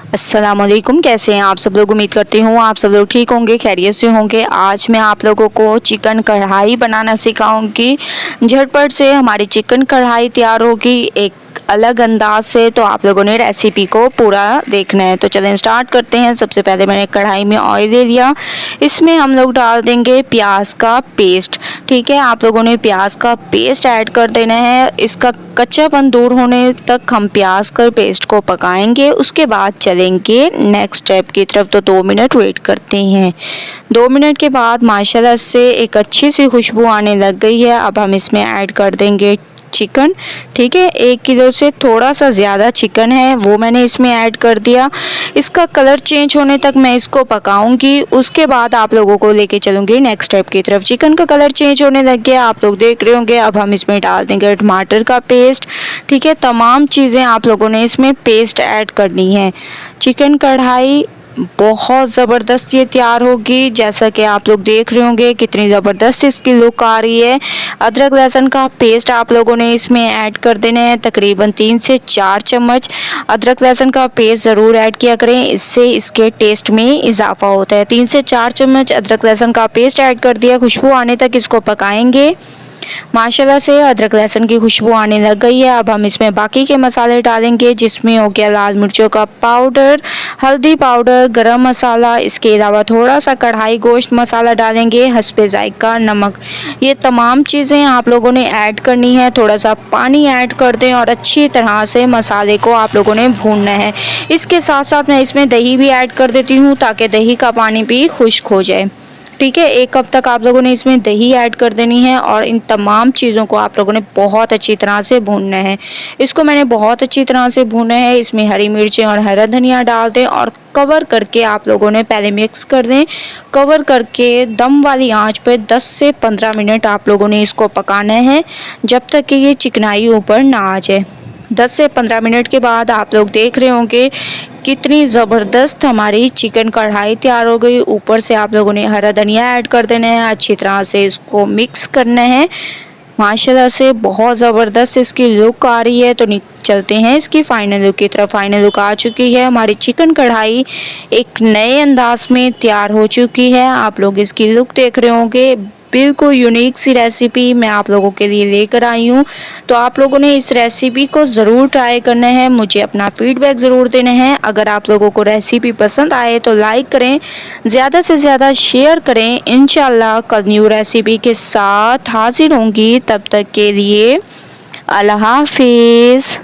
अस्सलामुअलैकुम, कैसे हैं आप सब लोग। उम्मीद करती हूँ आप सब लोग ठीक होंगे, खैरियत से होंगे। आज मैं आप लोगों को चिकन कढ़ाई बनाना सिखाऊंगी। झटपट से हमारी चिकन कढ़ाई तैयार होगी एक अलग अंदाज से। तो आप लोगों ने रेसिपी को पूरा देखना है। तो चलें स्टार्ट करते हैं। सबसे पहले मैंने कढ़ाई में ऑयल ले लिया। इसमें हम लोग डाल देंगे प्याज का पेस्ट। ठीक है, आप लोगों ने प्याज का पेस्ट ऐड कर देना है। इसका कच्चापन दूर होने तक हम प्याज का पेस्ट को पकाएंगे। उसके बाद चलेंगे नेक्स्ट स्टेप की तरफ। तो 2 मिनट वेट करते हैं। 2 मिनट के बाद माशाल्लाह से एक अच्छी सी खुशबू आने लग गई है। अब हम इसमें ऐड कर देंगे चिकन। ठीक है, 1 किलो से थोड़ा सा ज़्यादा चिकन है, वो मैंने इसमें ऐड कर दिया। इसका कलर चेंज होने तक मैं इसको पकाऊंगी। उसके बाद आप लोगों को लेके चलूंगी नेक्स्ट स्टेप की तरफ। चिकन का कलर चेंज होने लग गया, आप लोग देख रहे होंगे। अब हम इसमें डाल देंगे टमाटर का पेस्ट। ठीक है, तमाम चीज़ें आप लोगों ने इसमें पेस्ट ऐड करनी है। चिकन कढ़ाई बहुत ज़बरदस्त ये तैयार होगी। जैसा कि आप लोग देख रहे होंगे कितनी ज़बरदस्त इसकी लुक आ रही है। अदरक लहसुन का पेस्ट आप लोगों ने इसमें ऐड कर देना है, तकरीबन 3 से 4 चम्मच अदरक लहसुन का पेस्ट ज़रूर ऐड किया करें, इससे इसके टेस्ट में इजाफा होता है। 3 से 4 चम्मच अदरक लहसुन का पेस्ट ऐड कर दिया। खुशबू आने तक इसको पकाएंगे। माशाल्लाह से अदरक लहसुन की खुशबू आने लग गई है। अब हम इसमें बाकी के मसाले डालेंगे, जिसमें हो गया लाल मिर्चों का पाउडर, हल्दी पाउडर, गरम मसाला। इसके अलावा थोड़ा सा कढ़ाई गोश्त मसाला डालेंगे, हस्बे जायका नमक। ये तमाम चीज़ें आप लोगों ने ऐड करनी है। थोड़ा सा पानी ऐड कर दें और अच्छी तरह से मसाले को आप लोगों ने भूनना है। इसके साथ साथ मैं इसमें दही भी ऐड कर देती हूँ, ताकि दही का पानी भी खुश्क हो जाए। ठीक है, 1 कप तक आप लोगों ने इसमें दही ऐड कर देनी है और इन तमाम चीज़ों को आप लोगों ने बहुत अच्छी तरह से भूनना है। इसको मैंने बहुत अच्छी तरह से भूना है। इसमें हरी मिर्चें और हरा धनिया डाल दें और कवर करके आप लोगों ने पहले मिक्स कर दें। कवर करके दम वाली आंच पे 10 से 15 मिनट आप लोगों ने इसको पकाना है, जब तक कि ये चिकनाई ऊपर ना आ जाए। 10 से 15 मिनट के बाद आप लोग देख रहे होंगे कितनी ज़बरदस्त हमारी चिकन कढ़ाई तैयार हो गई। ऊपर से आप लोगों ने हरा धनिया ऐड कर देना है, अच्छी तरह से इसको मिक्स करना है। माशाल्लाह से बहुत ज़बरदस्त इसकी लुक आ रही है। तो चलते हैं इसकी फाइनल लुक की तरफ। फाइनल लुक आ चुकी है, हमारी चिकन कढ़ाई एक नए अंदाज में तैयार हो चुकी है। आप लोग इसकी लुक देख रहे होंगे, बिल्कुल यूनिक सी रेसिपी मैं आप लोगों के लिए लेकर आई हूँ। तो आप लोगों ने इस रेसिपी को ज़रूर ट्राई करना है, मुझे अपना फीडबैक ज़रूर देना है। अगर आप लोगों को रेसिपी पसंद आए तो लाइक करें, ज़्यादा से ज़्यादा शेयर करें। इंशाल्लाह कल न्यू रेसिपी के साथ हाजिर होंगी। तब तक के लिए अल्लाह हाफिज़।